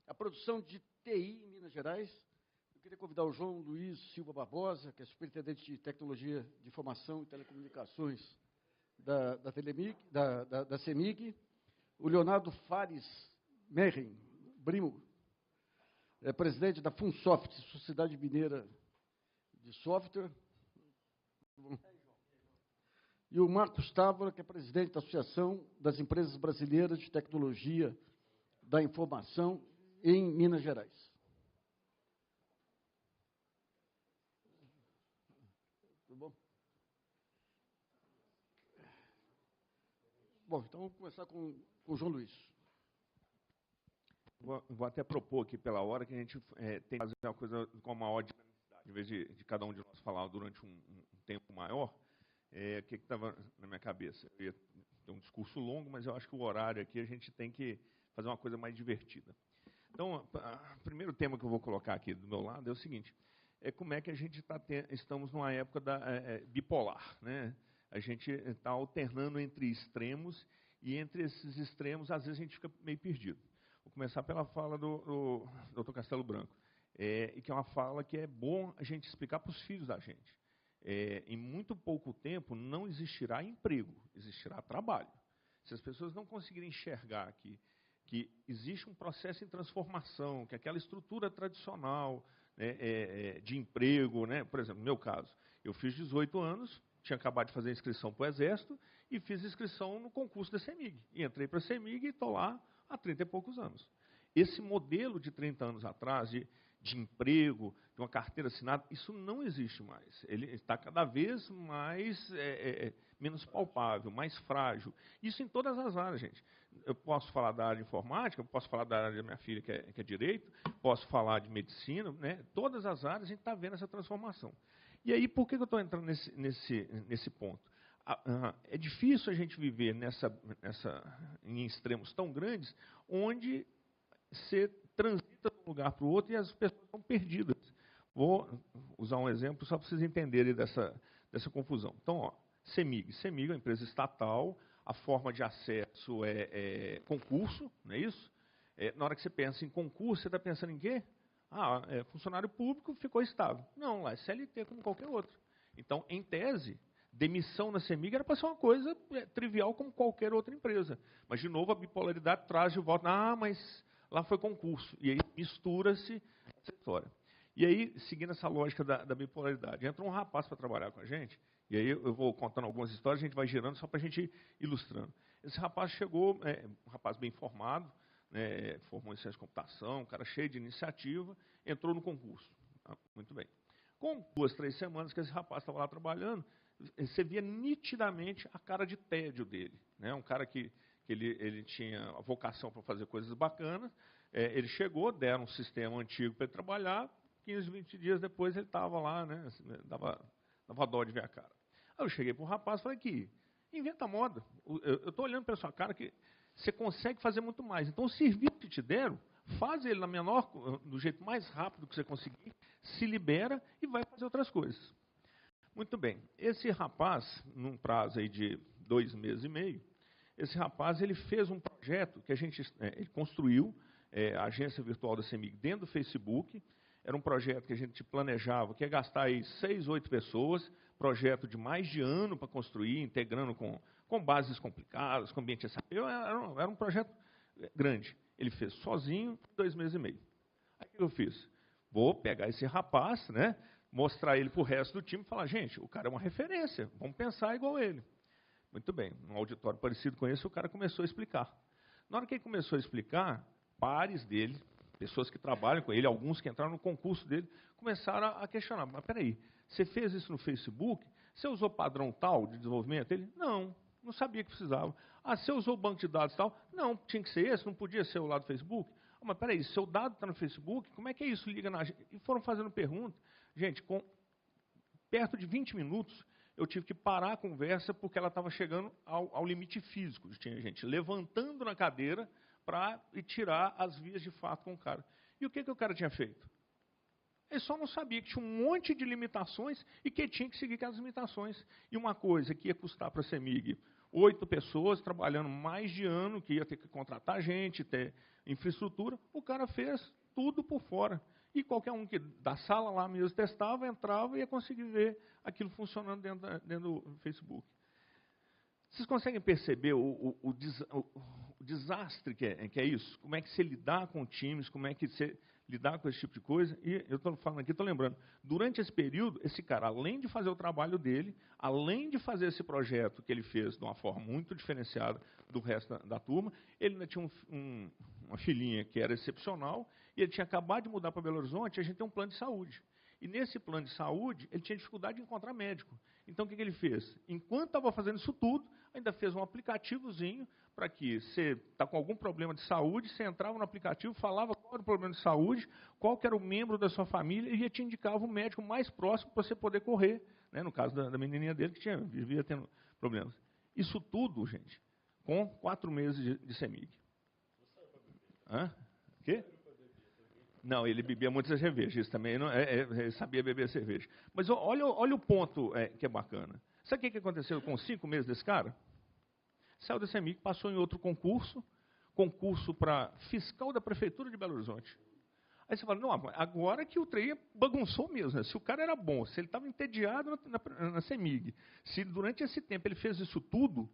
A produção de TI em Minas Gerais. Eu queria convidar o João Luiz Silva Barbosa, que é superintendente de Tecnologia de Informação e Telecomunicações da CEMIG, o Leonardo Fares Merrin Brimo, presidente da Funsoft, Sociedade Mineira de Software, e o Marcos Távora, que é presidente da Associação das Empresas Brasileiras de Tecnologia da Informação em Minas Gerais. Tudo bom? Bom, então vamos começar com o João Luiz. Vou até propor aqui pela hora que a gente tem que fazer uma coisa com uma maior dinamicidade. Em vez de cada um de nós falar durante um tempo maior, o que estava na minha cabeça? Eu ia ter um discurso longo, mas eu acho que o horário aqui a gente tem que fazer uma coisa mais divertida. Então, o primeiro tema que eu vou colocar aqui do meu lado é o seguinte, como é que a gente estamos numa época bipolar, né? A gente está alternando entre extremos, e entre esses extremos, às vezes, a gente fica meio perdido. Vou começar pela fala do Dr. Castelo Branco, e que é uma fala que é bom a gente explicar para os filhos da gente. Em muito pouco tempo, não existirá emprego, existirá trabalho. Se as pessoas não conseguirem enxergar que existe um processo em transformação, que aquela estrutura tradicional de emprego, né? Por exemplo, no meu caso, eu fiz 18 anos, tinha acabado de fazer a inscrição para o Exército e fiz inscrição no concurso da CEMIG. E entrei para a CEMIG e estou lá há 30 e poucos anos. Esse modelo de 30 anos atrás, de emprego, de uma carteira assinada, isso não existe mais. Ele está cada vez mais menos palpável, mais frágil. Isso em todas as áreas, gente. Eu posso falar da área de informática, posso falar da área da minha filha, que é direito, posso falar de medicina, né? Todas as áreas a gente está vendo essa transformação. E aí, por que eu estou entrando nesse ponto? É difícil a gente viver em extremos tão grandes, onde você transita de um lugar para o outro e as pessoas estão perdidas. Vou usar um exemplo só para vocês entenderem dessa confusão. Então, CEMIG. CEMIG é uma empresa estatal, a forma de acesso é concurso, não é isso? Na hora que você pensa em concurso, você está pensando em quê? Funcionário público ficou estável. Não, lá é CLT como qualquer outro. Então, em tese, demissão na CEMIG era para ser uma coisa trivial como qualquer outra empresa. Mas, de novo, a bipolaridade traz de volta, mas lá foi concurso. E aí mistura-se essa história. E aí, seguindo essa lógica da bipolaridade, entra um rapaz para trabalhar com a gente, e aí eu vou contando algumas histórias, a gente vai girando só para a gente ir ilustrando. Esse rapaz chegou, um rapaz bem formado, formou em ciência de computação, um cara cheio de iniciativa, entrou no concurso. Muito bem. Com 2, 3 semanas que esse rapaz estava lá trabalhando, você via nitidamente a cara de tédio dele. Né? Um cara que ele tinha a vocação para fazer coisas bacanas, ele chegou, deram um sistema antigo para ele trabalhar, 15, 20 dias depois ele estava lá, né? Dava dó de ver a cara. Aí eu cheguei para o rapaz e falei que inventa moda. Eu estou olhando para a sua cara que você consegue fazer muito mais. Então, o serviço que te deram, faz ele do jeito mais rápido que você conseguir, se libera e vai fazer outras coisas. Muito bem. Esse rapaz, num prazo aí de 2 meses e meio, esse rapaz ele fez um projeto que ele construiu, a agência virtual da CEMIG dentro do Facebook. Era um projeto que a gente planejava, que ia gastar aí 6, 8 pessoas, projeto de mais de ano para construir, integrando com bases complicadas, com ambiente SAP. Era um projeto grande. Ele fez sozinho, 2 meses e meio. Aí o que eu fiz? Vou pegar esse rapaz, né, mostrar ele para o resto do time e falar, gente, o cara é uma referência, vamos pensar igual ele. Muito bem, num auditório parecido com esse, o cara começou a explicar. Na hora que ele começou a explicar, pares dele, pessoas que trabalham com ele, alguns que entraram no concurso dele, começaram a questionar, mas peraí, você fez isso no Facebook? Você usou padrão tal de desenvolvimento? Ele, não sabia que precisava. Você usou banco de dados tal? Não, tinha que ser esse, não podia ser o lado do Facebook? Mas peraí, seu dado está no Facebook, como é que isso liga na... E foram fazendo perguntas. Gente, perto de 20 minutos, eu tive que parar a conversa porque ela estava chegando ao limite físico. Tinha gente levantando na cadeira para tirar as vias de fato com o cara. E o que o cara tinha feito? Ele só não sabia que tinha um monte de limitações e que tinha que seguir aquelas limitações. E uma coisa que ia custar para a CEMIG 8 pessoas trabalhando mais de ano, que ia ter que contratar gente, ter infraestrutura, o cara fez tudo por fora. E qualquer um que da sala lá mesmo testava, entrava e ia conseguir ver aquilo funcionando dentro do Facebook. Vocês conseguem perceber o desastre que é isso? Como é que você lidar com times, como é que você lidar com esse tipo de coisa? E eu estou falando aqui, estou lembrando, durante esse período, esse cara, além de fazer o trabalho dele, além de fazer esse projeto que ele fez de uma forma muito diferenciada do resto da turma, ele ainda tinha uma filhinha que era excepcional, e ele tinha acabado de mudar para Belo Horizonte, e a gente tem um plano de saúde. E nesse plano de saúde, ele tinha dificuldade de encontrar médico. Então, o que ele fez? Enquanto estava fazendo isso tudo, ainda fez um aplicativozinho para que você está com algum problema de saúde, você entrava no aplicativo, falava qual era o problema de saúde, qual que era o membro da sua família, e te indicava o médico mais próximo para você poder correr. Né? No caso da menininha dele, que vivia tendo problemas. Isso tudo, gente, com 4 meses de CEMIG. Hã? O quê? Não, ele bebia muitas cervejas, isso também não, ele sabia beber cerveja. Mas olha o ponto que é bacana. Sabe o que aconteceu com 5 meses desse cara? Saiu da CEMIG, passou em outro concurso para fiscal da Prefeitura de Belo Horizonte. Aí você fala, não, agora que o trem bagunçou mesmo, né? Se o cara era bom, se ele estava entediado na CEMIG, se durante esse tempo ele fez isso tudo,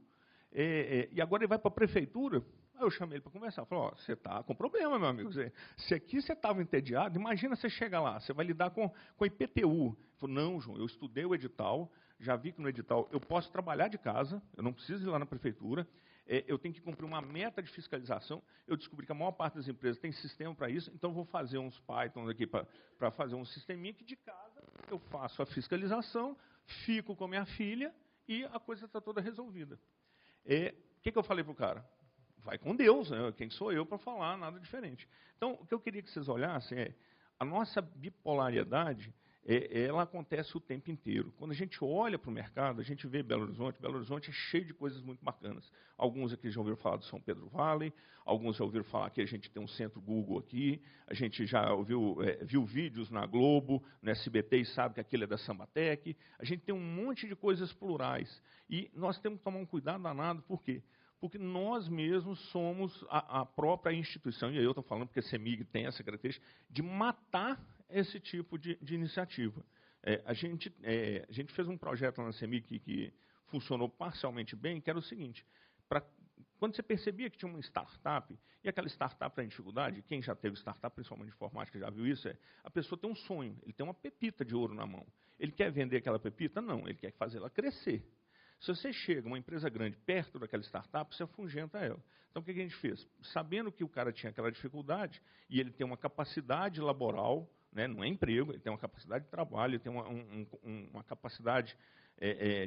e agora ele vai para a Prefeitura. Aí eu chamei ele para conversar. Falei, ó, você está com problema, meu amigo. Se aqui você estava entediado, imagina você chega lá, você vai lidar com IPTU. Ele falou, não, João, eu estudei o edital, já vi que no edital eu posso trabalhar de casa, eu não preciso ir lá na prefeitura, eu tenho que cumprir uma meta de fiscalização, eu descobri que a maior parte das empresas tem sistema para isso, então vou fazer uns Pythons aqui para fazer um sisteminha que de casa eu faço a fiscalização, fico com a minha filha e a coisa está toda resolvida. O que eu falei para o cara? Vai com Deus, né? Quem sou eu para falar nada diferente. Então, o que eu queria que vocês olhassem a nossa bipolaridade, ela acontece o tempo inteiro. Quando a gente olha para o mercado, a gente vê Belo Horizonte é cheio de coisas muito bacanas. Alguns aqui já ouviram falar do São Pedro Valley, alguns já ouviram falar que a gente tem um centro Google aqui, a gente já viu vídeos na Globo, no SBT e sabe que aquilo é da Sambatec. A gente tem um monte de coisas plurais. E nós temos que tomar um cuidado danado, por quê? Porque nós mesmos somos a própria instituição, e aí eu estou falando porque a CEMIG tem essa característica, de matar esse tipo de iniciativa. A gente fez um projeto lá na CEMIG que funcionou parcialmente bem, que era o seguinte, quando você percebia que tinha uma startup, e aquela startup tem dificuldade, quem já teve startup, principalmente de informática, já viu isso, a pessoa tem um sonho, ele tem uma pepita de ouro na mão. Ele quer vender aquela pepita? Não, ele quer fazer ela crescer. Se você chega, uma empresa grande, perto daquela startup, você afugenta ela. Então, o que a gente fez? Sabendo que o cara tinha aquela dificuldade, e ele tem uma capacidade laboral, né, não é emprego, ele tem uma capacidade de trabalho, ele tem uma capacidade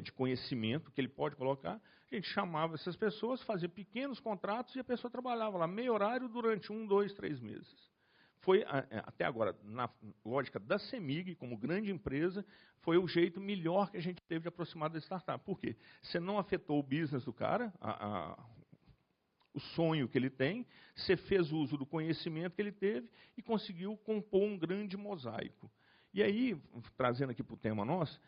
de conhecimento que ele pode colocar, a gente chamava essas pessoas, fazia pequenos contratos, e a pessoa trabalhava lá, meio horário, durante 1, 2, 3 meses. Foi, até agora, na lógica da CEMIG, como grande empresa, foi o jeito melhor que a gente teve de aproximar da startup. Por quê? Você não afetou o business do cara, o sonho que ele tem, você fez uso do conhecimento que ele teve e conseguiu compor um grande mosaico. E aí, trazendo aqui para o tema nosso,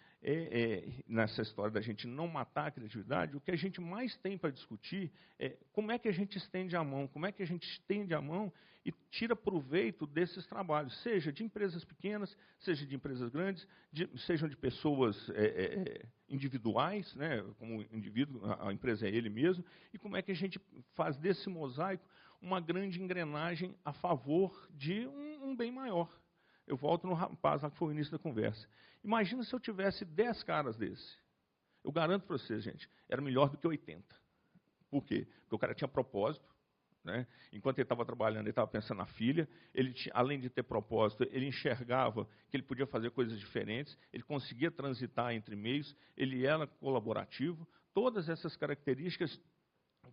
nessa história da gente não matar a criatividade, o que a gente mais tem para discutir é como é que a gente estende a mão, como é que a gente estende a mão e tira proveito desses trabalhos, seja de empresas pequenas, seja de empresas grandes, sejam de pessoas individuais, né, como indivíduo, a empresa é ele mesmo, e como é que a gente faz desse mosaico uma grande engrenagem a favor de um bem maior. Eu volto no rapaz lá que foi o início da conversa. Imagina se eu tivesse 10 caras desse. Eu garanto para vocês, gente, era melhor do que 80. Por quê? Porque o cara tinha propósito, né? Enquanto ele estava trabalhando, ele estava pensando na filha, além de ter propósito, ele enxergava que ele podia fazer coisas diferentes, ele conseguia transitar entre meios, ele era colaborativo, todas essas características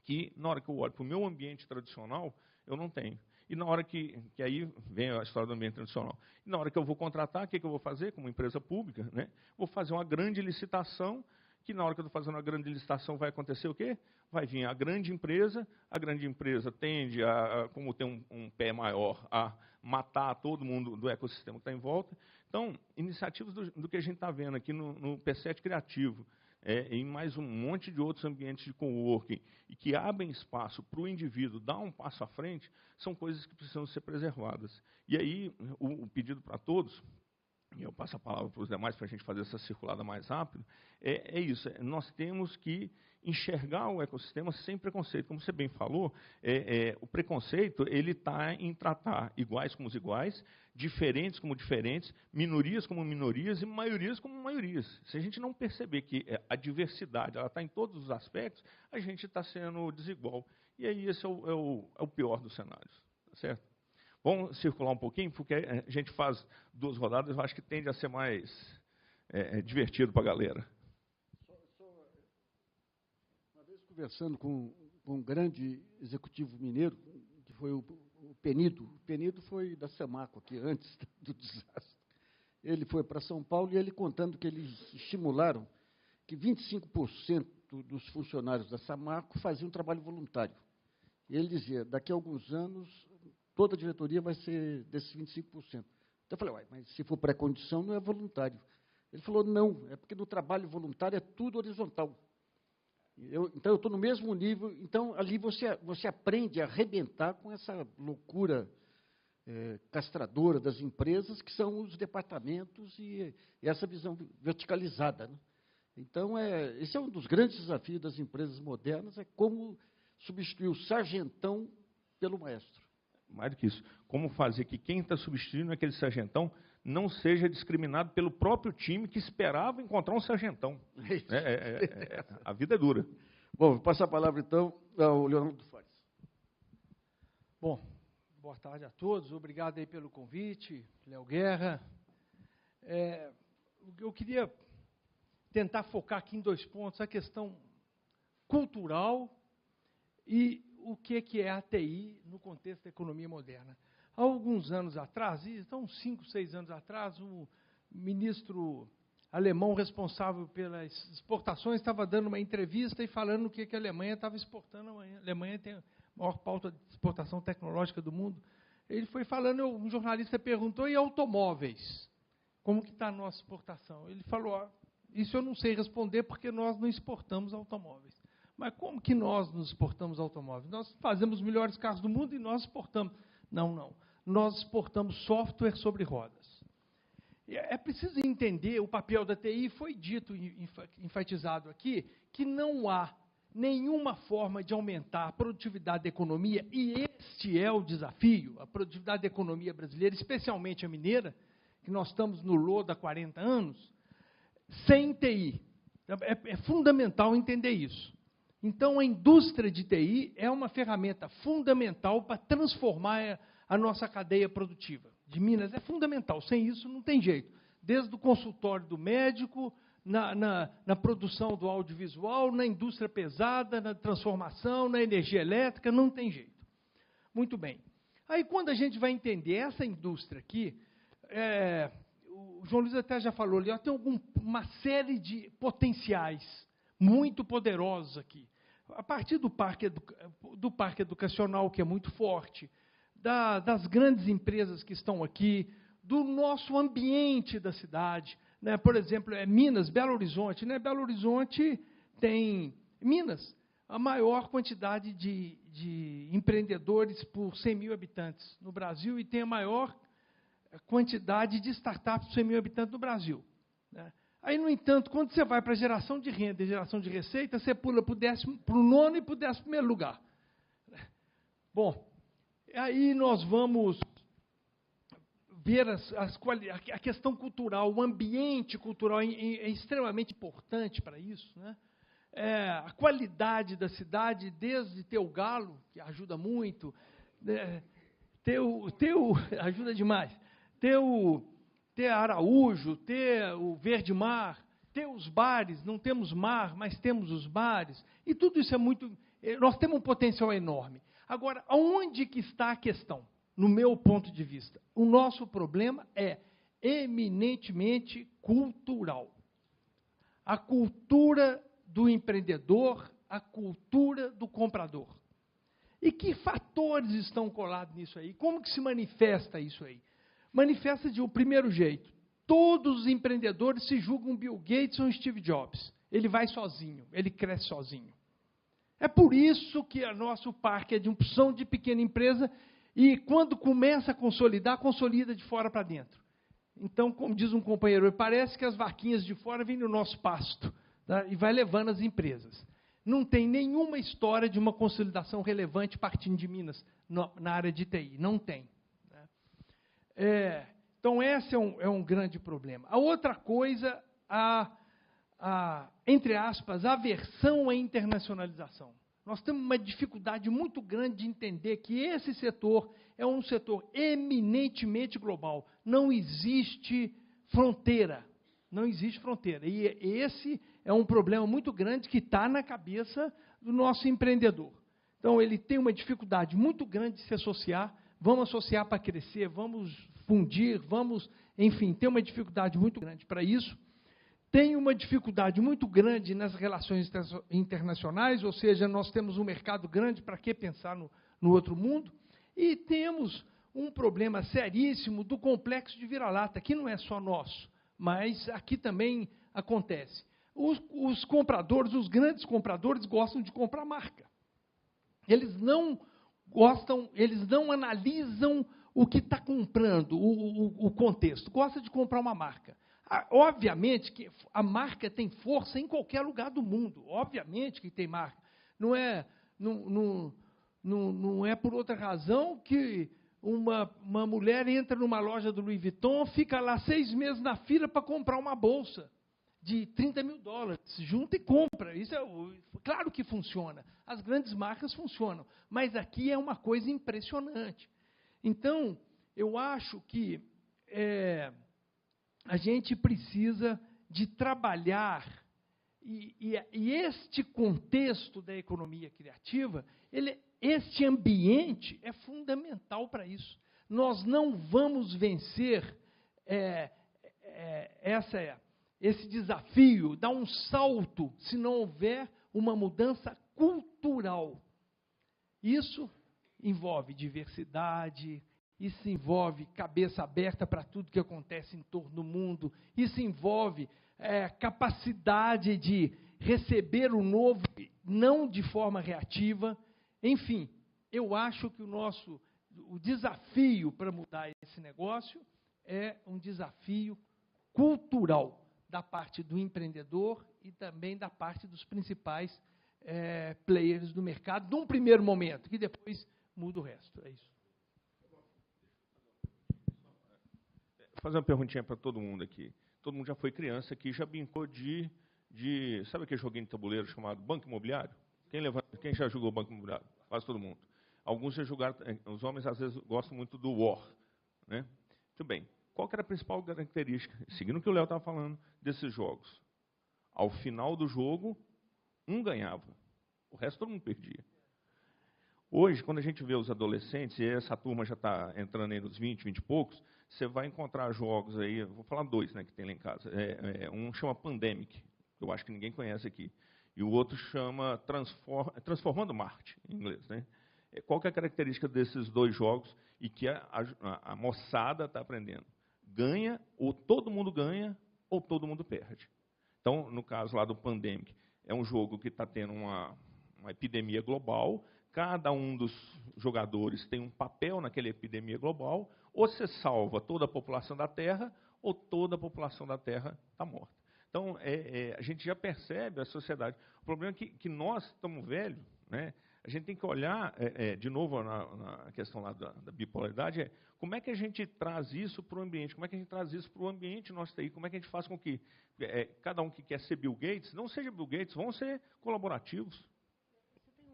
que, na hora que eu olho para o meu ambiente tradicional, eu não tenho. E na hora que aí vem a história do ambiente tradicional. E na hora que eu vou contratar, o que eu vou fazer como empresa pública? Né? Vou fazer uma grande licitação, que na hora que eu estou fazendo uma grande licitação vai acontecer o quê? Vai vir a grande empresa tende como tem um pé maior, a matar todo mundo do ecossistema que está em volta. Então, iniciativas do que a gente está vendo aqui no P7 Criativo, em mais um monte de outros ambientes de coworking, e que abrem espaço para o indivíduo dar um passo à frente, são coisas que precisam ser preservadas. E aí, o pedido para todos, e eu passo a palavra para os demais para a gente fazer essa circulada mais rápido, é isso, nós temos que enxergar o ecossistema sem preconceito. Como você bem falou, o preconceito ele está em tratar iguais como os iguais, diferentes como diferentes, minorias como minorias e maiorias como maiorias. Se a gente não perceber que a diversidade está em todos os aspectos, a gente está sendo desigual. E aí esse é o pior dos cenários, tá certo? Vamos circular um pouquinho, porque a gente faz 2 rodadas, eu acho que tende a ser mais divertido para a galera. Uma vez conversando com um grande executivo mineiro, que foi o Penido. O Penido foi da Samarco, aqui, antes do desastre. Ele foi para São Paulo e ele contando que eles estimularam que 25% dos funcionários da Samarco faziam trabalho voluntário. E ele dizia, daqui a alguns anos, toda a diretoria vai ser desses 25%. Então, eu falei, mas se for pré-condição, não é voluntário. Ele falou, não, é porque no trabalho voluntário é tudo horizontal. Então, eu estou no mesmo nível, então, ali você aprende a arrebentar com essa loucura castradora das empresas, que são os departamentos e essa visão verticalizada, né? Então, esse é um dos grandes desafios das empresas modernas, é como substituir o sargentão pelo maestro. Mais do que isso, como fazer que quem está substituindo aquele sargentão não seja discriminado pelo próprio time que esperava encontrar um sargentão. A vida é dura. Bom, vou passar a palavra, então, ao Leonardo Fares. Bom, boa tarde a todos. Obrigado aí pelo convite, Léo Guerra. Eu queria tentar focar aqui em 2 pontos, a questão cultural e o que é a TI no contexto da economia moderna. Há alguns anos atrás, então 5, 6 anos atrás, o ministro alemão responsável pelas exportações estava dando uma entrevista e falando o que a Alemanha estava exportando. A Alemanha tem a maior pauta de exportação tecnológica do mundo. Ele foi falando, um jornalista perguntou, e automóveis? Como que está a nossa exportação? Ele falou, isso eu não sei responder porque nós não exportamos automóveis. Mas como que nós nos exportamos automóveis? Nós fazemos os melhores carros do mundo e nós exportamos. Não. Nós exportamos software sobre rodas. É preciso entender o papel da TI, foi dito, enfatizado aqui, que não há nenhuma forma de aumentar a produtividade da economia, e este é o desafio, a produtividade da economia brasileira, especialmente a mineira, que nós estamos no lodo há 40 anos, sem TI. É fundamental entender isso. Então, a indústria de TI é uma ferramenta fundamental para transformar a nossa cadeia produtiva. De Minas é fundamental, sem isso não tem jeito. Desde o consultório do médico, na produção do audiovisual, na indústria pesada, na transformação, na energia elétrica, não tem jeito. Muito bem. Aí, quando a gente vai entender essa indústria aqui, o João Luiz até já falou ali, tem uma série de potenciais muito poderosos aqui. A partir do parque educacional, que é muito forte, das grandes empresas que estão aqui, do nosso ambiente da cidade, né? Por exemplo, Minas, Belo Horizonte. Né? Belo Horizonte tem, Minas, a maior quantidade de empreendedores por 100 mil habitantes no Brasil e tem a maior quantidade de startups por 100 mil habitantes no Brasil. Né? Aí, no entanto, quando você vai para a geração de renda e geração de receita, você pula para o 9º e para o 11º lugar. Bom, aí nós vamos ver a questão cultural, o ambiente cultural é extremamente importante para isso. Né? A qualidade da cidade, desde ter o galo, que ajuda muito, ajuda demais, ter Araújo, ter o Verde Mar, ter os bares, não temos mar, mas temos os bares, e tudo isso é muito... Nós temos um potencial enorme. Agora, aonde que está a questão? No meu ponto de vista, o nosso problema é eminentemente cultural. A cultura do empreendedor, a cultura do comprador. E que fatores estão colados nisso aí? Como que se manifesta isso aí? Manifesta de um primeiro jeito. todos os empreendedores se julgam Bill Gates ou Steve Jobs. Ele vai sozinho, ele cresce sozinho. É por isso que o nosso parque é de opção de pequena empresa e, quando começa a consolidar, consolida de fora para dentro. Então, como diz um companheiro, parece que as vaquinhas de fora vêm no nosso pasto, tá? E vai levando as empresas. Não tem nenhuma história de uma consolidação relevante partindo de Minas na área de TI. Não tem. Né? Então, esse é um grande problema. A outra coisa, entre aspas, a aversão à internacionalização. Nós temos uma dificuldade muito grande de entender que esse setor é um setor eminentemente global. Não existe fronteira. Não existe fronteira. E esse é um problema muito grande que está na cabeça do nosso empreendedor. Então, ele tem uma dificuldade muito grande de se associar. Vamos associar para crescer, vamos fundir, vamos, enfim, tem uma dificuldade muito grande para isso. Tem uma dificuldade muito grande nas relações internacionais, ou seja, nós temos um mercado grande, para que pensar no outro mundo? E temos um problema seríssimo do complexo de vira-lata, que não é só nosso, mas aqui também acontece. Os compradores, os grandes compradores, gostam de comprar marca. Eles não analisam o que está comprando, o contexto. Gosta de comprar uma marca. Obviamente que a marca tem força em qualquer lugar do mundo. Obviamente que tem marca. Não é por outra razão que uma mulher entra numa loja do Louis Vuitton, fica lá 6 meses na fila para comprar uma bolsa de $30 mil. Junta e compra. Isso claro que funciona. As grandes marcas funcionam. Mas aqui é uma coisa impressionante. Então, eu acho que a gente precisa de trabalhar, e este contexto da economia criativa, este ambiente é fundamental para isso. Nós não vamos vencer esse desafio, dar um salto, se não houver uma mudança cultural. Isso envolve diversidade, isso envolve cabeça aberta para tudo que acontece em torno do mundo, isso envolve capacidade de receber o novo, não de forma reativa. Enfim, eu acho que o desafio para mudar esse negócio é um desafio cultural da parte do empreendedor e também da parte dos principais players do mercado, num primeiro momento, que depois muda o resto. É isso. Vou fazer uma perguntinha para todo mundo aqui. Todo mundo já foi criança aqui, já brincou de sabe aquele joguinho de tabuleiro chamado Banco Imobiliário? Quem já jogou Banco Imobiliário? Quase todo mundo. Alguns já jogaram, os homens às vezes gostam muito do War. Né? Muito bem. Qual que era a principal característica, seguindo o que o Léo estava falando, desses jogos? Ao final do jogo, um ganhava. O resto todo mundo perdia. Hoje, quando a gente vê os adolescentes, e essa turma já está entrando aí nos 20 e poucos, você vai encontrar jogos aí, vou falar 2, né, que tem lá em casa. Um chama Pandemic, que eu acho que ninguém conhece aqui, e o outro chama Transformando Marte, em inglês. Né? Qual que é a característica desses 2 jogos e que a moçada está aprendendo? Ganha, ou todo mundo ganha, ou todo mundo perde. Então, no caso lá do Pandemic, é um jogo que está tendo uma epidemia global. Cada um dos jogadores tem um papel naquela epidemia global. Ou você salva toda a população da Terra, ou toda a população da Terra está morta. Então, a gente já percebe a sociedade. O problema é que nós estamos velhos, né? A gente tem que olhar, de novo, na questão lá da bipolaridade, como é que a gente traz isso para o ambiente? Como é que a gente traz isso para o ambiente nosso aí? Como é que a gente faz com que cada um que quer ser Bill Gates, não seja Bill Gates, vão ser colaborativos? Você tem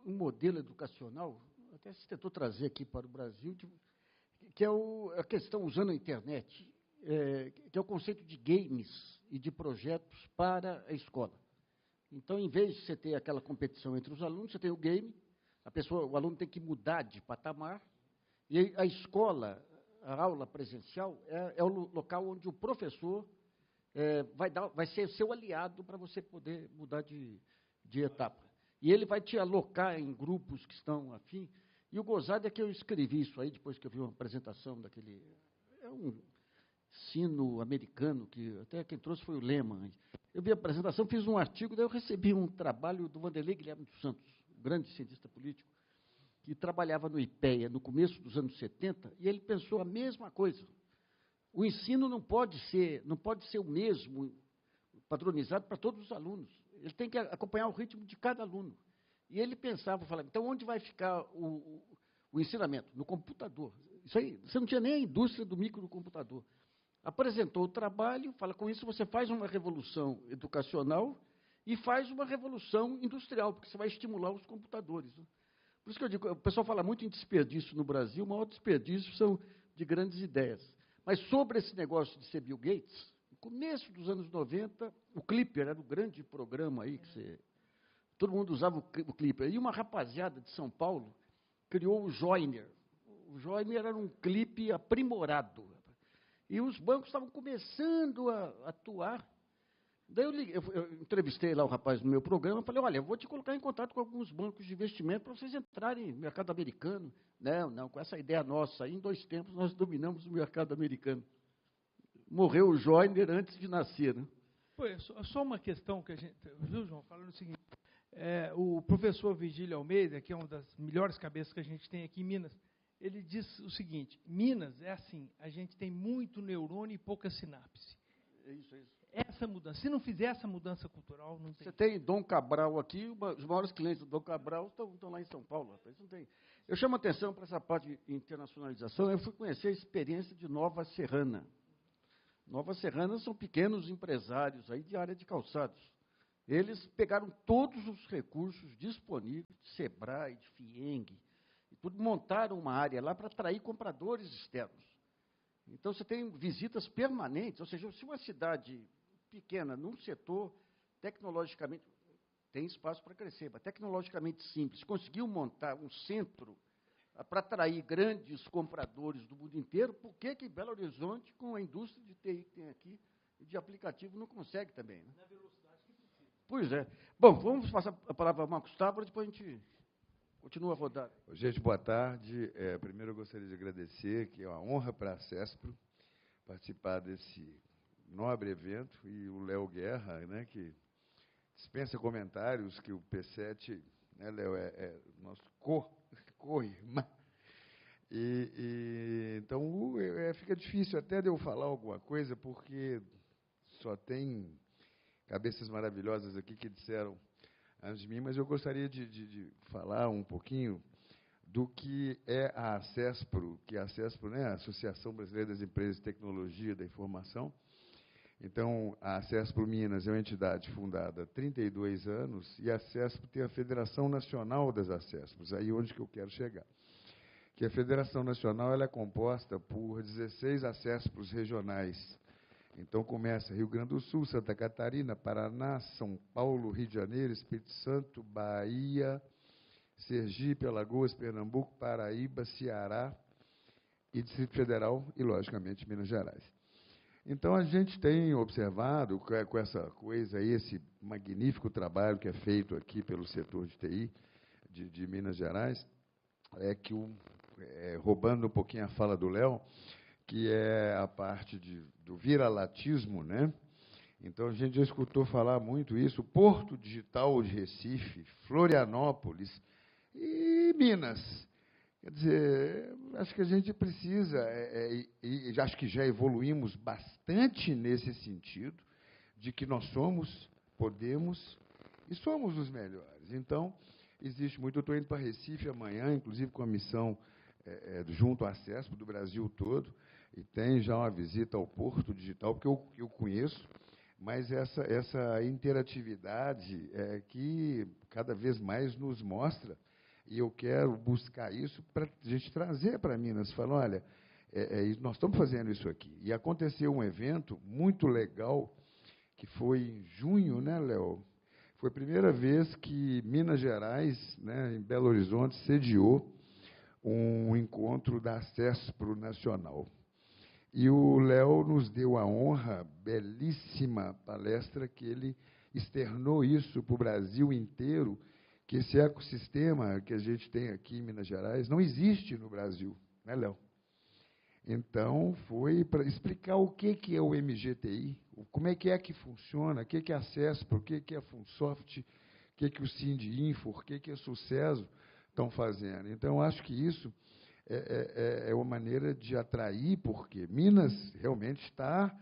um modelo educacional, até se tentou trazer aqui para o Brasil, que é a questão, usando a internet, que é o conceito de games e de projetos para a escola. Então, em vez de você ter aquela competição entre os alunos, você tem o game, o aluno tem que mudar de patamar, e a escola, a aula presencial, é o local onde o professor vai ser seu aliado para você poder mudar de etapa. E ele vai te alocar em grupos que estão afim. E o gozado é que eu escrevi isso aí, depois que eu vi uma apresentação daquele... sino-americano, que até quem trouxe foi o Lehmann. Eu vi a apresentação, fiz um artigo, daí eu recebi um trabalho do Vanderlei Guilherme dos Santos, um grande cientista político, que trabalhava no IPEA no começo dos anos 70, e ele pensou a mesma coisa. O ensino não pode ser o mesmo, padronizado para todos os alunos. Ele tem que acompanhar o ritmo de cada aluno. E ele pensava, falava, então onde vai ficar o ensinamento? No computador. Isso aí, você não tinha nem a indústria do microcomputador. Apresentou o trabalho, fala, com isso você faz uma revolução educacional e faz uma revolução industrial, porque você vai estimular os computadores. Né? Por isso que eu digo, o pessoal fala muito em desperdício no Brasil, o maior desperdício são de grandes ideias. Mas sobre esse negócio de ser Bill Gates, no começo dos anos 90, o Clipper era o grande programa aí, todo mundo usava o Clipper. E uma rapaziada de São Paulo criou o Joiner. O Joiner era um clipe aprimorado. E os bancos estavam começando a atuar. Daí eu entrevistei lá o rapaz no meu programa e falei, olha, eu vou te colocar em contato com alguns bancos de investimento para vocês entrarem no mercado americano. Não, com essa ideia nossa aí, em 2 tempos nós dominamos o mercado americano. Morreu o Joiner antes de nascer, né? Pô, só uma questão que a gente... Viu, João? Falando o seguinte, o professor Virgílio Almeida, que é uma das melhores cabeças que a gente tem aqui em Minas, ele diz o seguinte, Minas é assim, a gente tem muito neurônio e pouca sinapse. É isso. Essa mudança, se não fizer essa mudança cultural, não tem. Você tem Dom Cabral aqui, os maiores clientes do Dom Cabral estão lá em São Paulo. Rapaz, não tem. Eu chamo a atenção para essa parte de internacionalização, eu fui conhecer a experiência de Nova Serrana. Nova Serrana são pequenos empresários aí de área de calçados. Eles pegaram todos os recursos disponíveis, de Sebrae, de FIENG, e tudo, montaram uma área lá para atrair compradores externos. Então, você tem visitas permanentes, ou seja, se uma cidade pequena, num setor tecnologicamente, tem espaço para crescer, mas tecnologicamente simples, conseguiu montar um centro para atrair grandes compradores do mundo inteiro, por que Belo Horizonte, com a indústria de TI que tem aqui, e de aplicativo, não consegue também? Né? Na velocidade que precisa. Pois é. Bom, vamos passar a palavra ao Marcos Távora, depois a gente continua a rodar. Gente, boa tarde. Primeiro eu gostaria de agradecer, que é uma honra para a CESPRO participar desse nobre evento, e o Léo Guerra, né, que dispensa comentários, que o P7, né, Léo, é nosso co-irmã. Então, fica difícil até de eu falar alguma coisa, porque só tem cabeças maravilhosas aqui que disseram antes de mim, mas eu gostaria de falar um pouquinho do que é a CESPRO, que a CESPRO, né, a Associação Brasileira das Empresas de Tecnologia da Informação. Então, a CESPRO Minas é uma entidade fundada há 32 anos, e a CESPRO tem a Federação Nacional das ACESPROs, aí onde que eu quero chegar. Que a Federação Nacional ela é composta por 16 ACESPROs regionais. Então, começa Rio Grande do Sul, Santa Catarina, Paraná, São Paulo, Rio de Janeiro, Espírito Santo, Bahia, Sergipe, Alagoas, Pernambuco, Paraíba, Ceará e Distrito Federal e, logicamente, Minas Gerais. Então, a gente tem observado, com essa coisa aí, esse magnífico trabalho que é feito aqui pelo setor de TI de Minas Gerais, que, roubando um pouquinho a fala do Léo, que é a parte do viralatismo, né? Então, a gente já escutou falar muito isso, Porto Digital de Recife, Florianópolis e Minas. Quer dizer, acho que a gente precisa, e acho que já evoluímos bastante nesse sentido, de que nós somos, podemos e somos os melhores. Então, existe muito. Eu estou indo para Recife amanhã, inclusive com a missão junto à CESP do Brasil todo, e tem já uma visita ao Porto Digital, porque eu conheço, mas essa interatividade que cada vez mais nos mostra. E eu quero buscar isso para a gente trazer para Minas. Falar, olha, nós estamos fazendo isso aqui. E aconteceu um evento muito legal, que foi em junho, né, Léo? Foi a primeira vez que Minas Gerais, né, em Belo Horizonte, sediou um encontro da CESPRO Nacional. E o Léo nos deu a honra, belíssima palestra, que ele externou isso para o Brasil inteiro, que esse ecossistema que a gente tem aqui em Minas Gerais não existe no Brasil, né, Léo? Então, foi para explicar o que é o MGTI, como é que funciona, o que é a CESP, o que é a Funsoft, o que o Sindinfo, o que a Sucesso estão fazendo. Então, acho que isso é uma maneira de atrair, porque Minas realmente está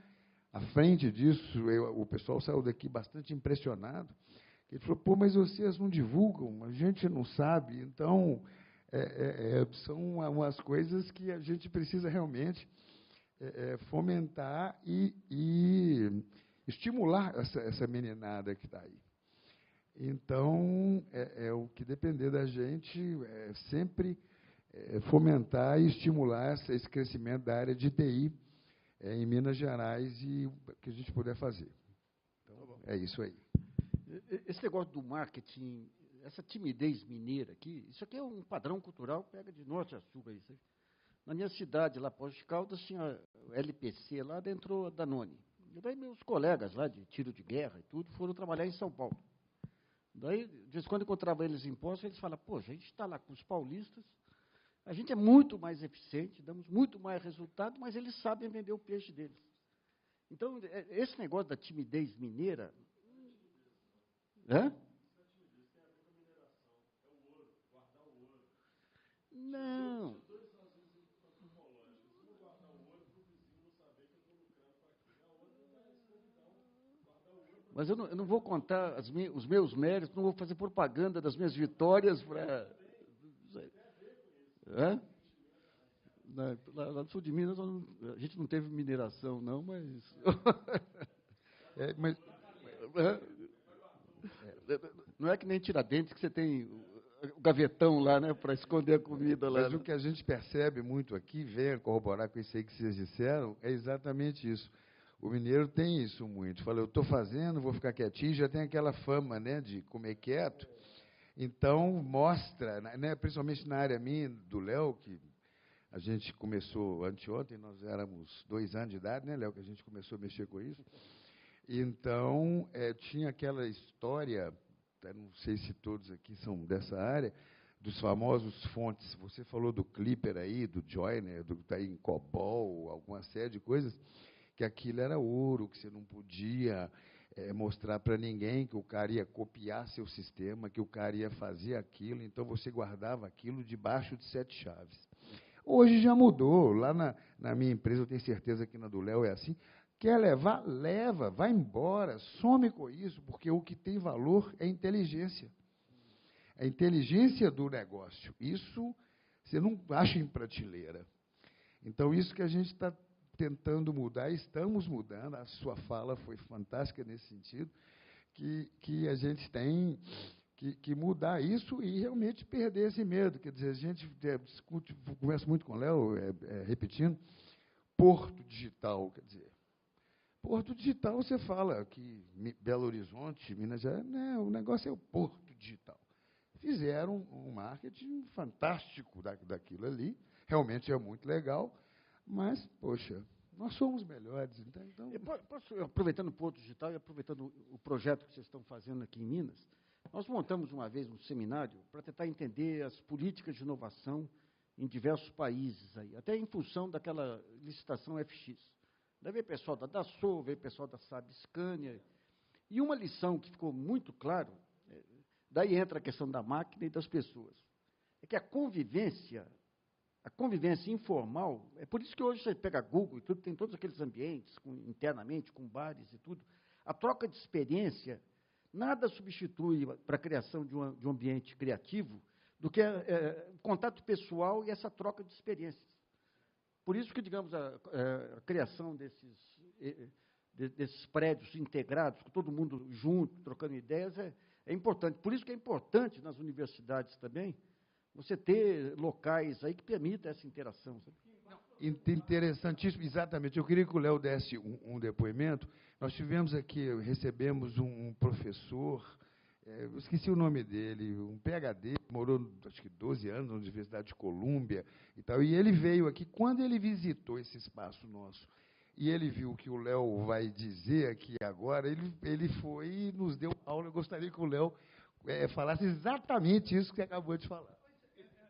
à frente disso. O pessoal saiu daqui bastante impressionado. Ele falou, pô, mas vocês não divulgam, a gente não sabe. Então, são umas coisas que a gente precisa realmente fomentar e estimular essa meninada que está aí. Então, o que depender da gente é sempre fomentar e estimular esse crescimento da área de TI em Minas Gerais e o que a gente puder fazer. Então, é isso aí. Esse negócio do marketing, essa timidez mineira aqui, isso aqui é um padrão cultural, pega de norte a sul. Aí. Na minha cidade, lá, Poços de Caldas, tinha o LPC, lá dentro da Danone. E daí meus colegas lá de tiro de guerra e tudo foram trabalhar em São Paulo. Daí, de vez em quando encontrava eles em Poços, eles falavam, poxa, a gente está lá com os paulistas, a gente é muito mais eficiente, damos muito mais resultado, mas eles sabem vender o peixe deles. Então, esse negócio da timidez mineira... Hã? Não. Mas eu não vou contar os meus méritos, não vou fazer propaganda das minhas vitórias para... Lá no sul de Minas, a gente não teve mineração, não, mas... Não é que nem Tiradentes, que você tem o gavetão lá, né, para esconder a comida lá. Mas o que a gente percebe muito aqui, venha corroborar com isso aí que vocês disseram, é exatamente isso. O mineiro tem isso muito. Fala, eu estou fazendo, vou ficar quietinho, já tem aquela fama, né, de comer quieto. Então, mostra, né, principalmente na área minha, do Léo, que a gente começou anteontem, nós éramos 2 anos de idade, né, Léo, que a gente começou a mexer com isso. Então, tinha aquela história, não sei se todos aqui são dessa área, dos famosos fontes. Você falou do Clipper aí, do Joyner, do que está aí em COBOL, alguma série de coisas, que aquilo era ouro, que você não podia mostrar para ninguém que o cara ia copiar seu sistema, que o cara ia fazer aquilo, então você guardava aquilo debaixo de 7 chaves. Hoje já mudou. Lá na minha empresa, eu tenho certeza que na do Léo é assim. Quer levar? Leva, vai embora, some com isso, porque o que tem valor é inteligência. É a inteligência do negócio. Isso você não acha em prateleira. Então, isso que a gente está tentando mudar, estamos mudando, a sua fala foi fantástica nesse sentido, que a gente tem que mudar isso e realmente perder esse medo. Quer dizer, a gente discute, conversa muito com o Léo, repetindo, porto digital, quer dizer, porto digital, você fala que Belo Horizonte, Minas Gerais, não, o negócio é o porto digital. Fizeram um marketing fantástico daquilo ali, realmente é muito legal, mas, poxa, nós somos melhores. Então... Aproveitando o porto digital e aproveitando o projeto que vocês estão fazendo aqui em Minas, nós montamos uma vez um seminário para tentar entender as políticas de inovação em diversos países, aí, até em função daquela licitação FX. Daí veio pessoal da Dassault, veio pessoal da Saab Scania. E uma lição que ficou muito claro, daí entra a questão da máquina e das pessoas, é que a convivência informal, é por isso que hoje você pega Google e tudo, tem todos aqueles ambientes, internamente, com bares e tudo, a troca de experiência, nada substitui para a criação de um ambiente criativo do que o contato pessoal e essa troca de experiências. Por isso que, digamos, a criação desses prédios integrados, com todo mundo junto, trocando ideias, é importante. Por isso que é importante, nas universidades também, você ter locais aí que permitam essa interação. Sabe? Interessantíssimo, exatamente. Eu queria que o Léo desse um depoimento. Nós tivemos aqui, recebemos um professor, eu esqueci o nome dele, um PhD, morou, acho que 12 anos na Universidade de Colômbia e tal, e ele veio aqui, quando ele visitou esse espaço nosso, e ele viu que o Léo vai dizer aqui agora, ele foi e nos deu aula. Eu gostaria que o Léo falasse exatamente isso que você acabou de falar.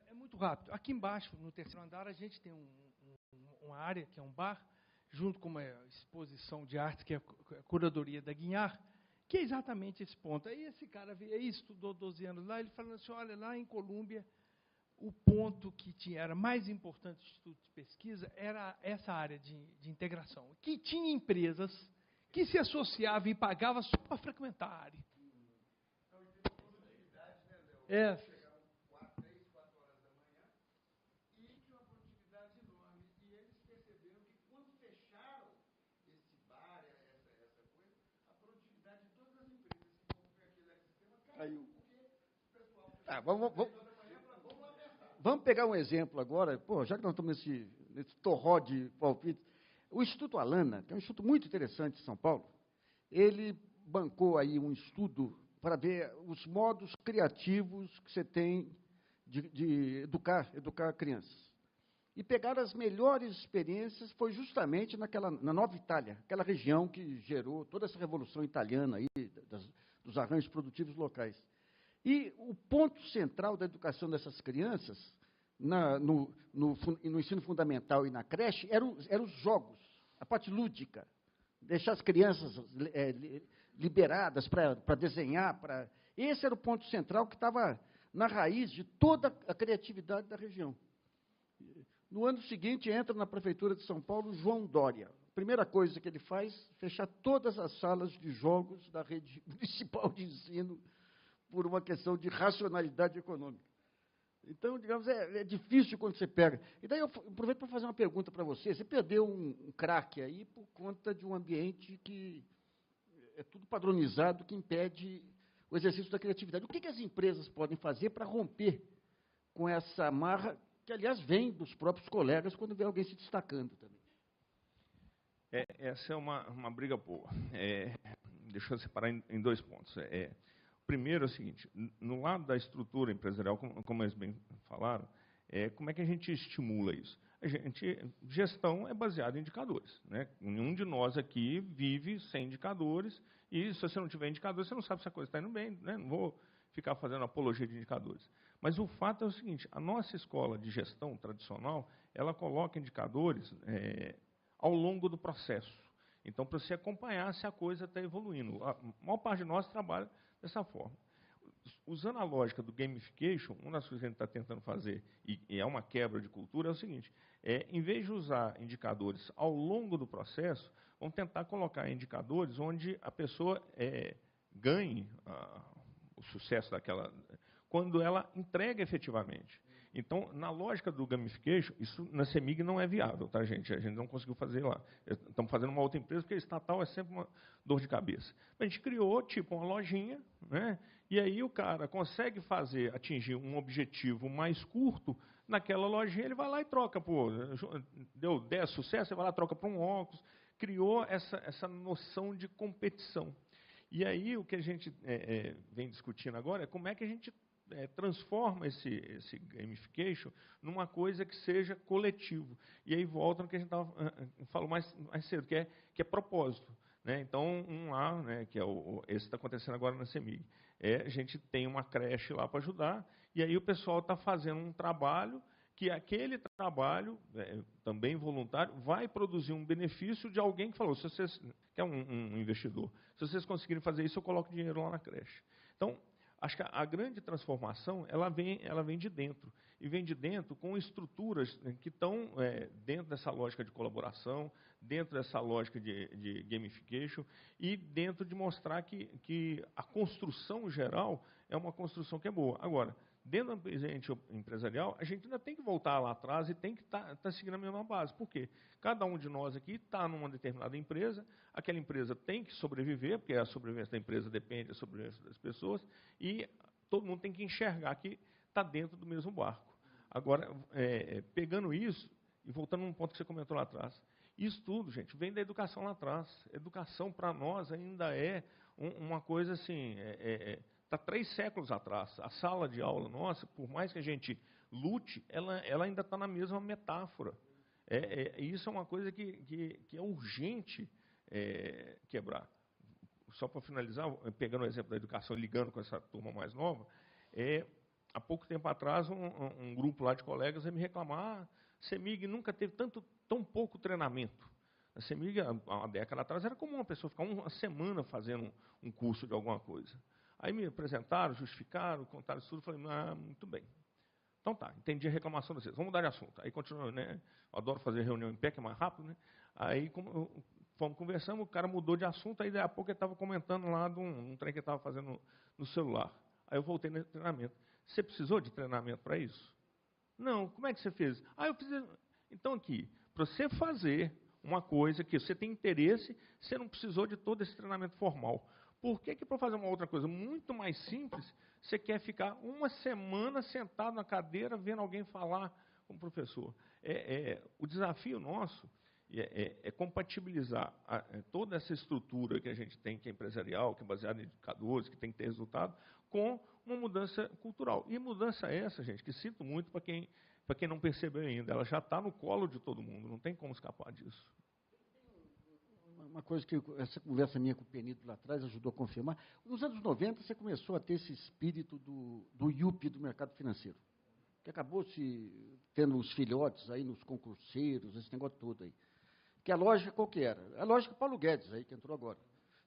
É muito rápido. Aqui embaixo, no terceiro andar, a gente tem uma área, que é um bar, junto com uma exposição de arte, que é a curadoria da Guinhar, que é exatamente esse ponto. Aí esse cara veio aí, estudou 12 anos lá, ele falou assim, olha, lá em Colômbia, o ponto que era mais importante do Instituto de Pesquisa era essa área de integração, que tinha empresas que se associavam e pagavam só para frequentar a área. É. Tá, vamos pegar um exemplo agora, pô, já que nós estamos nesse torró de palpites. O Instituto Alana, que é um instituto muito interessante em São Paulo, ele bancou aí um estudo para ver os modos criativos que você tem de educar crianças. E pegaram as melhores experiências, foi justamente na Nova Itália, aquela região que gerou toda essa revolução italiana aí, dos arranjos produtivos locais. E o ponto central da educação dessas crianças, no ensino fundamental e na creche, eram os jogos, a parte lúdica, deixar as crianças liberadas para desenhar. Esse era o ponto central que estava na raiz de toda a criatividade da região. No ano seguinte, entra na Prefeitura de São Paulo João Dória. A primeira coisa que ele faz, fechar todas as salas de jogos da rede municipal de ensino por uma questão de racionalidade econômica. Então, digamos, é difícil quando você pega. E daí eu aproveito para fazer uma pergunta para você. Você perdeu um craque aí por conta de um ambiente que é tudo padronizado, que impede o exercício da criatividade. O que as empresas podem fazer para romper com essa amarra, que, aliás, vem dos próprios colegas quando vê alguém se destacando também? Essa é uma briga boa. Deixa eu separar em dois pontos. Primeiro é o seguinte, no lado da estrutura empresarial, como eles bem falaram, como é que a gente estimula isso? Gestão é baseada em indicadores, né? Nenhum de nós aqui vive sem indicadores, e se você não tiver indicadores, você não sabe se a coisa está indo bem, né? Não vou ficar fazendo apologia de indicadores. Mas o fato é o seguinte, a nossa escola de gestão tradicional, ela coloca indicadores ao longo do processo. Então, para você acompanhar se a coisa está evoluindo. A maior parte de nós trabalha dessa forma. Usando a lógica do gamification, uma das coisas que a gente está tentando fazer, e é uma quebra de cultura, é o seguinte, em vez de usar indicadores ao longo do processo, vamos tentar colocar indicadores onde a pessoa ganhe o sucesso daquela, quando ela entrega efetivamente. Então, na lógica do gamification, isso na CEMIG não é viável, tá, gente? A gente não conseguiu fazer lá. Estamos fazendo uma outra empresa, porque estatal é sempre uma dor de cabeça. A gente criou, tipo, uma lojinha, né? E aí o cara consegue atingir um objetivo mais curto, naquela lojinha ele vai lá e troca. Pô, deu 10 sucesso, você vai lá e troca para um óculos. Criou essa noção de competição. E aí o que a gente vem discutindo agora é como é que a gente transforma esse gamification numa coisa que seja coletivo. E aí volta no que a gente falou mais cedo, que é propósito. Né? Então, lá, né, que esse está acontecendo agora na CEMIG, a gente tem uma creche lá para ajudar, e aí o pessoal está fazendo um trabalho, que aquele trabalho, também voluntário, vai produzir um benefício de alguém que falou, se vocês, que é um investidor, se vocês conseguirem fazer isso, eu coloco dinheiro lá na creche. Então, acho que a grande transformação, ela vem de dentro. E vem de dentro com estruturas que estão dentro dessa lógica de colaboração, dentro dessa lógica de gamification, e dentro de mostrar que a construção geral é uma construção que é boa. Agora, dentro do ambiente empresarial, a gente ainda tem que voltar lá atrás e tem que estar seguindo a mesma base. Por quê? Cada um de nós aqui está numa determinada empresa, aquela empresa tem que sobreviver, porque a sobrevivência da empresa depende da sobrevivência das pessoas, e todo mundo tem que enxergar que está dentro do mesmo barco. Agora, pegando isso, e voltando num ponto que você comentou lá atrás, isso tudo, gente, vem da educação lá atrás. Educação, para nós, ainda é uma coisa assim... Está 3 séculos atrás. A sala de aula nossa, por mais que a gente lute, ela ainda está na mesma metáfora. Isso é uma coisa que é urgente quebrar. Só para finalizar, pegando o exemplo da educação, ligando com essa turma mais nova, há pouco tempo atrás, um grupo lá de colegas veio me reclamar, CEMIG nunca teve tão pouco treinamento. A CEMIG, há uma década atrás, era comum uma pessoa ficar uma semana fazendo um curso de alguma coisa. Aí me apresentaram, justificaram, contaram isso tudo, falei, muito bem. Então tá, entendi a reclamação de vocês, vamos mudar de assunto. Aí continuou, né? Eu adoro fazer reunião em pé, que é mais rápido, né? Aí fomos conversando, o cara mudou de assunto, aí daí a pouco ele estava comentando lá de um trem que ele estava fazendo no celular. Aí eu voltei no treinamento. Você precisou de treinamento para isso? Não, como é que você fez? Eu fiz. Então aqui, para você fazer uma coisa que você tem interesse, você não precisou de todo esse treinamento formal. Por que para fazer uma outra coisa muito mais simples, você quer ficar uma semana sentado na cadeira vendo alguém falar como professor? O desafio nosso é compatibilizar toda essa estrutura que a gente tem, que é empresarial, que é baseada em indicadores, que tem que ter resultado, com uma mudança cultural. E mudança essa, gente, que sinto muito para quem não percebeu ainda, ela já está no colo de todo mundo, não tem como escapar disso. Uma coisa que essa conversa minha com o Penido lá atrás ajudou a confirmar. Nos anos 90, você começou a ter esse espírito do IUP, do mercado financeiro, que acabou se tendo os filhotes aí nos concurseiros, esse negócio todo aí. Que a lógica qual que era? A lógica Paulo Guedes, aí, que entrou agora.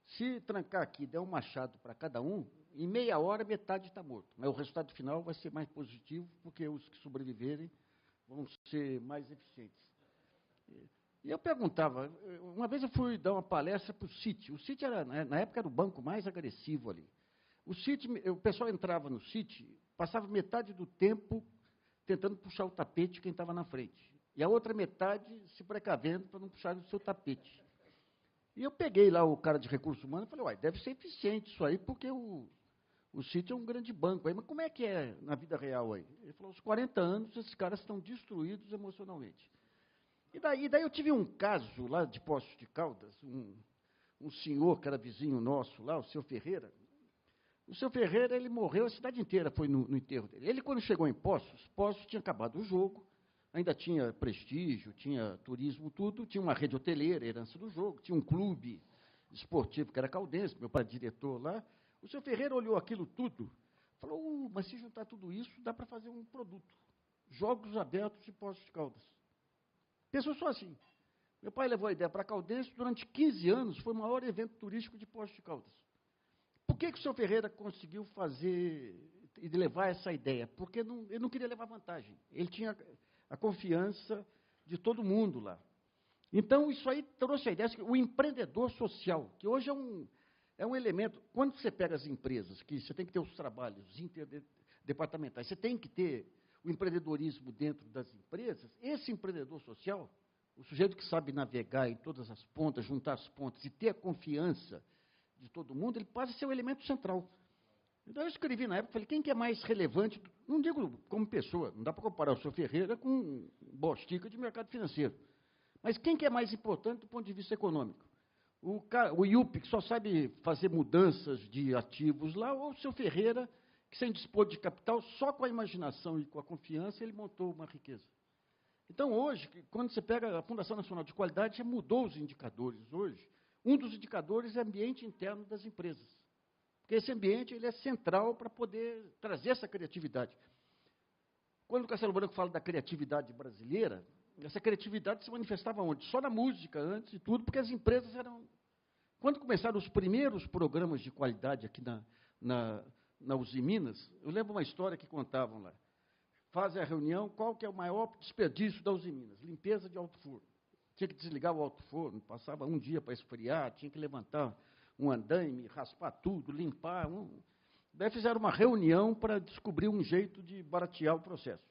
Se trancar aqui e der um machado para cada um, em meia hora metade está morto. Mas o resultado final vai ser mais positivo, porque os que sobreviverem vão ser mais eficientes. E eu perguntava, uma vez eu fui dar uma palestra para o Citi. O Citi, na época, era o banco mais agressivo ali. O pessoal entrava no Citi, passava metade do tempo tentando puxar o tapete quem estava na frente. E a outra metade se precavendo para não puxar o seu tapete. E eu peguei lá o cara de recursos humanos e falei, deve ser eficiente isso aí, porque o Citi é um grande banco aí. Mas como é que é na vida real aí? Ele falou, aos 40 anos, esses caras estão destruídos emocionalmente. E daí eu tive um caso lá de Poços de Caldas, um senhor que era vizinho nosso lá, o seu Ferreira. O seu Ferreira, ele morreu, a cidade inteira foi no enterro dele. Ele, quando chegou em Poços tinha acabado o jogo, ainda tinha prestígio, tinha turismo, tudo, tinha uma rede hoteleira, herança do jogo, tinha um clube esportivo que era caldense, meu pai diretor lá. O seu Ferreira olhou aquilo tudo, falou, mas se juntar tudo isso, dá para fazer um produto. Jogos abertos de Poços de Caldas. Pensou só assim. Meu pai levou a ideia para Caldense, durante 15 anos foi o maior evento turístico de Poços de Caldas. Por que o seu Ferreira conseguiu fazer e levar essa ideia? Porque ele não queria levar vantagem. Ele tinha a confiança de todo mundo lá. Então, isso aí trouxe a ideia que o empreendedor social, que hoje é um elemento, quando você pega as empresas, que você tem que ter os trabalhos interdepartamentais, você tem que ter o empreendedorismo dentro das empresas, esse empreendedor social, o sujeito que sabe navegar em todas as pontas, juntar as pontas e ter a confiança de todo mundo, ele passa a ser o elemento central. Então, eu escrevi na época, falei, quem que é mais relevante, não digo como pessoa, não dá para comparar o seu Ferreira com um Bostica de mercado financeiro, mas quem que é mais importante do ponto de vista econômico? O IUP, que só sabe fazer mudanças de ativos lá, ou o seu Ferreira, que sem dispor de capital, só com a imaginação e com a confiança, ele montou uma riqueza. Então, hoje, quando você pega a Fundação Nacional de Qualidade, já mudou os indicadores hoje. Um dos indicadores é o ambiente interno das empresas. Porque esse ambiente ele é central para poder trazer essa criatividade. Quando o Castelo Branco fala da criatividade brasileira, essa criatividade se manifestava onde? Só na música, antes de tudo, porque as empresas eram... Quando começaram os primeiros programas de qualidade aqui na Uzi Minas, eu lembro uma história que contavam lá. Fazem a reunião, qual que é o maior desperdício da Uzi Minas? Limpeza de alto forno. Tinha que desligar o alto forno, passava um dia para esfriar, tinha que levantar um andaime, raspar tudo, limpar. Daí fizeram uma reunião para descobrir um jeito de baratear o processo.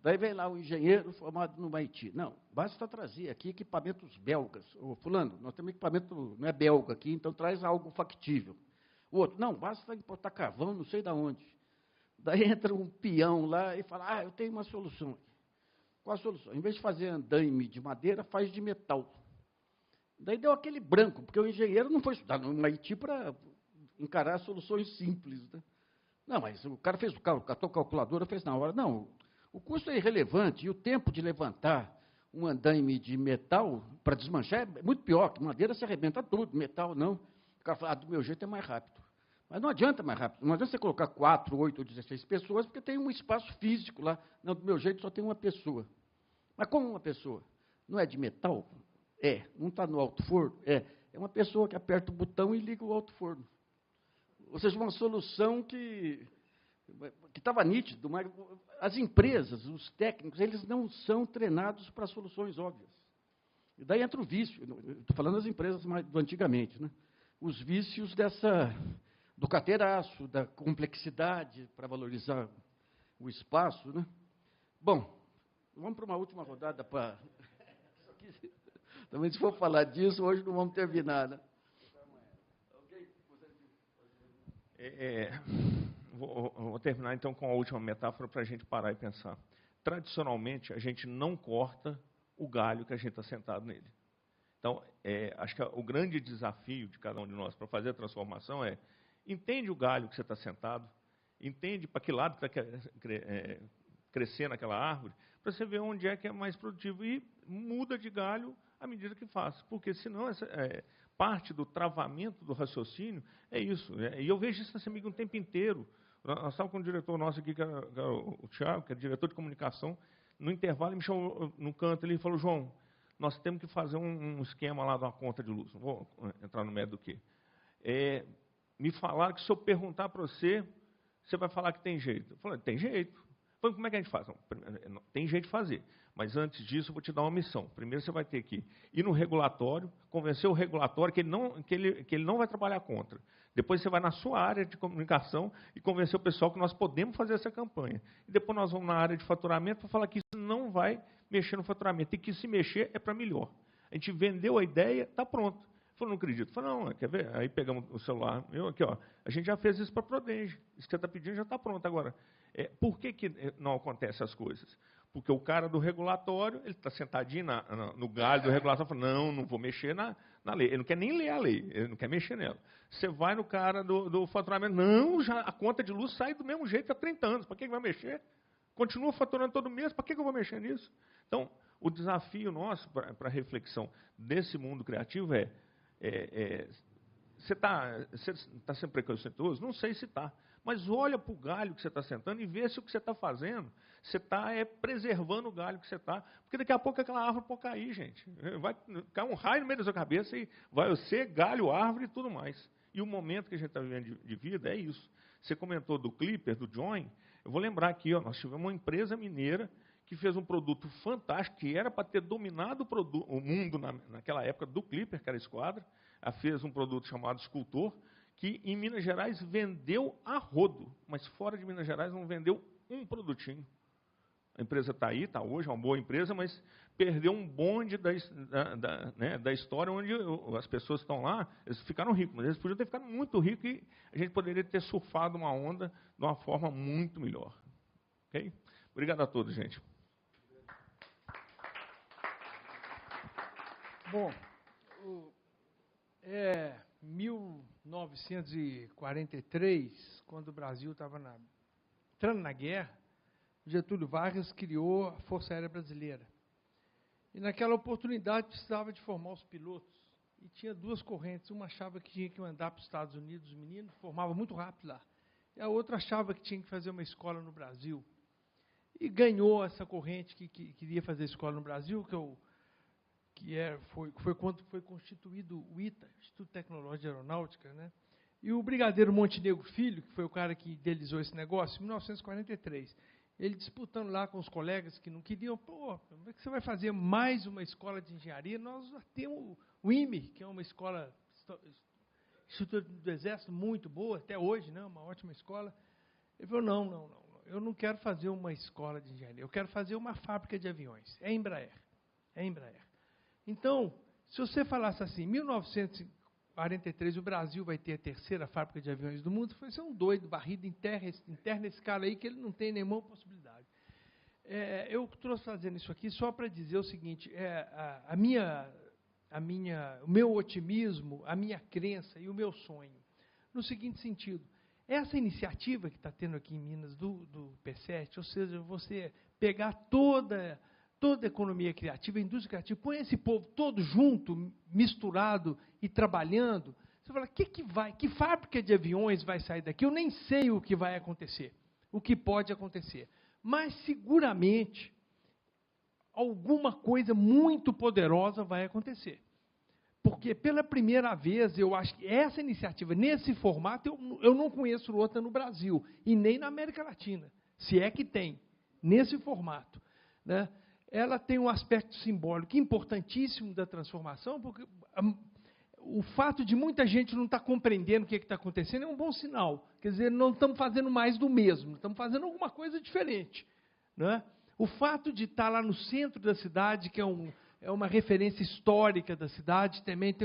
Daí vem lá o engenheiro formado no Haiti. Não, basta trazer aqui equipamentos belgas. Ô, fulano, nós temos equipamento, não é belga aqui, então traz algo factível. O outro, não, basta importar carvão, não sei de onde. Daí entra um peão lá e fala, eu tenho uma solução. Qual a solução? Em vez de fazer andaime de madeira, faz de metal. Daí deu aquele branco, porque o engenheiro não foi estudar no Haiti para encarar soluções simples. Né? Não, mas o cara fez o cálculo, catou a calculadora, fez na hora. Não, o custo é irrelevante e o tempo de levantar um andaime de metal para desmanchar é muito pior, que madeira se arrebenta tudo, metal não. O cara fala, do meu jeito é mais rápido. Mas não adianta mais rápido. Não adianta você colocar 4, 8 ou 16 pessoas, porque tem um espaço físico lá. Não, do meu jeito só tem uma pessoa. Mas como uma pessoa não é de metal? Não está no alto forno? É uma pessoa que aperta o botão e liga o alto forno. Ou seja, uma solução que estava nítido, mas as empresas, os técnicos, eles não são treinados para soluções óbvias. E daí entra o vício, estou falando das empresas do antigamente, né? Os vícios do carteiraço, da complexidade para valorizar o espaço, né? Bom, vamos para uma última rodada para... Também se for falar disso, hoje não vamos terminar, né? Vou terminar, então, com a última metáfora para a gente parar e pensar. Tradicionalmente, a gente não corta o galho que a gente está sentado nele. Então, acho que o grande desafio de cada um de nós para fazer a transformação entende o galho que você está sentado, entende para que lado está crescendo aquela árvore, para você ver onde é que é mais produtivo e muda de galho à medida que faz. Porque, senão, parte do travamento do raciocínio é isso. E eu vejo isso nesse amigo o tempo inteiro. Nós estávamos com um diretor nosso aqui, que era o Thiago, que é diretor de comunicação. No intervalo, ele me chamou no canto e falou: João, nós temos que fazer um esquema lá de uma conta de luz. Não vou entrar no mérito do quê. Me falaram que se eu perguntar para você, você vai falar que tem jeito. Eu falei: tem jeito. Eu falei: como é que a gente faz? Não, tem jeito de fazer. Mas antes disso, eu vou te dar uma missão. Primeiro, você vai ter que ir no regulatório, convencer o regulatório que ele não vai trabalhar contra. Depois, você vai na sua área de comunicação e convencer o pessoal que nós podemos fazer essa campanha. E depois, nós vamos na área de faturamento para falar que isso não vai mexer no faturamento. E que se mexer é para melhor. A gente vendeu a ideia, está pronto. Eu falei: não acredito. Eu falei: não, quer ver? Aí pegamos o celular. Aqui, ó, a gente já fez isso para a Prodenge. Isso que você está pedindo já está pronto. Agora, por que não acontecem as coisas? Porque o cara do regulatório, ele está sentadinho no galho do regulatório, fala: não vou mexer na lei. Ele não quer nem ler a lei, ele não quer mexer nela. Você vai no cara do faturamento: não, já a conta de luz sai do mesmo jeito há 30 anos, para que vai mexer? Continua faturando todo mês, para que eu vou mexer nisso? Então, o desafio nosso para a reflexão desse mundo criativo você está sendo preconceituoso? Não sei se está. Mas olha para o galho que você está sentando e vê se o que você está fazendo, você está preservando o galho que você está. Porque daqui a pouco aquela árvore pode cair, gente. Vai cair um raio no meio da sua cabeça e vai ser galho, árvore e tudo mais. E o momento que a gente está vivendo de vida é isso. Você comentou do Clipper, do Join. Eu vou lembrar aqui, nós tivemos uma empresa mineira que fez um produto fantástico, que era para ter dominado o mundo naquela época do Clipper, que era a Esquadra. Ela fez um produto chamado Escultor, que em Minas Gerais vendeu a rodo, mas fora de Minas Gerais não vendeu um produtinho. A empresa está aí, está hoje, é uma boa empresa, mas perdeu um bonde da história, onde as pessoas estão lá, eles ficaram ricos, mas eles podiam ter ficado muito ricos e a gente poderia ter surfado uma onda de uma forma muito melhor. Okay? Obrigado a todos, gente. Bom, 1943, quando o Brasil estava entrando na guerra, Getúlio Vargas criou a Força Aérea Brasileira. E naquela oportunidade precisava de formar os pilotos. E tinha duas correntes. Uma achava que tinha que mandar para os Estados Unidos os meninos, formava muito rápido lá. E a outra achava que tinha que fazer uma escola no Brasil. E ganhou essa corrente que queria fazer escola no Brasil, foi quando foi constituído o ITA, Instituto Tecnológico de Aeronáutica, né? E o Brigadeiro Montenegro Filho, que foi o cara que idealizou esse negócio, em 1943, ele disputando lá com os colegas que não queriam: como é que você vai fazer mais uma escola de engenharia? Nós já temos o IME, que é uma escola, Instituto do Exército, muito boa, até hoje, né? Uma ótima escola. Ele falou: não, eu não quero fazer uma escola de engenharia, eu quero fazer uma fábrica de aviões. É Embraer. Então, se você falasse assim, em 1943 o Brasil vai ter a terceira fábrica de aviões do mundo, você é um doido, barrido em terra esse cara aí, que ele não tem nenhuma possibilidade. Eu trouxe fazendo isso aqui só para dizer o seguinte: o meu otimismo, a minha crença e o meu sonho, no seguinte sentido: essa iniciativa que está tendo aqui em Minas do P7, ou seja, você pegar toda a economia criativa, a indústria criativa, põe esse povo todo junto, misturado e trabalhando, você fala: que fábrica de aviões vai sair daqui? Eu nem sei o que vai acontecer, o que pode acontecer. Mas, seguramente, alguma coisa muito poderosa vai acontecer. Porque, pela primeira vez, eu acho que essa iniciativa, nesse formato, eu não conheço outra no Brasil, e nem na América Latina, se é que tem, nesse formato, né? Ela tem um aspecto simbólico importantíssimo da transformação, porque o fato de muita gente não estar compreendendo o que está acontecendo é um bom sinal. Quer dizer, não estamos fazendo mais do mesmo, estamos fazendo alguma coisa diferente, né? O fato de estar lá no centro da cidade, que é uma referência histórica da cidade, também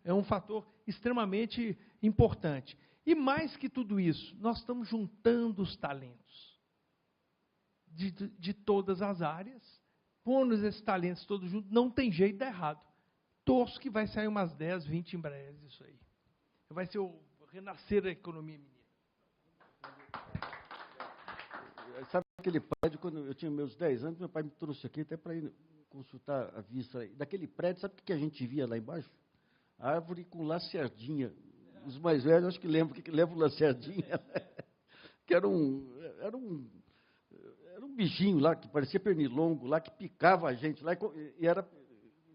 é um fator extremamente importante. E mais que tudo isso, nós estamos juntando os talentos de todas as áreas, pondo esses talentos todos juntos, não tem jeito de dar errado. Torço que vai sair umas 10, 20 embraers isso aí. Vai ser o renascer da economia mineira. Sabe aquele prédio, quando eu tinha meus 10 anos, meu pai me trouxe aqui até para ir consultar a vista. Daquele prédio, sabe o que a gente via lá embaixo? Árvore com lacerdinha. Os mais velhos, acho que lembram que levam lacerdinha. Que era um bichinho lá, que parecia pernilongo, lá que picava a gente, lá, e era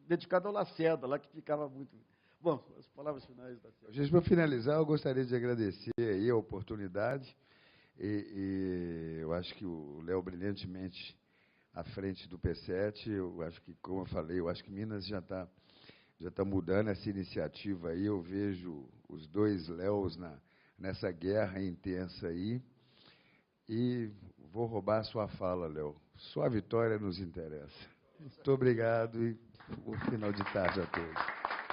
dedicado ao lacerda, lá que ficava muito... Bom, as palavras finais da senhora. Gente, para finalizar, eu gostaria de agradecer aí a oportunidade, e eu acho que o Léo, brilhantemente à frente do P7, eu acho que, como eu falei, eu acho que Minas já está mudando essa iniciativa aí, eu vejo os dois Léos nessa guerra intensa aí, e vou roubar a sua fala, Léo. Sua vitória nos interessa. Muito obrigado e bom final de tarde a todos.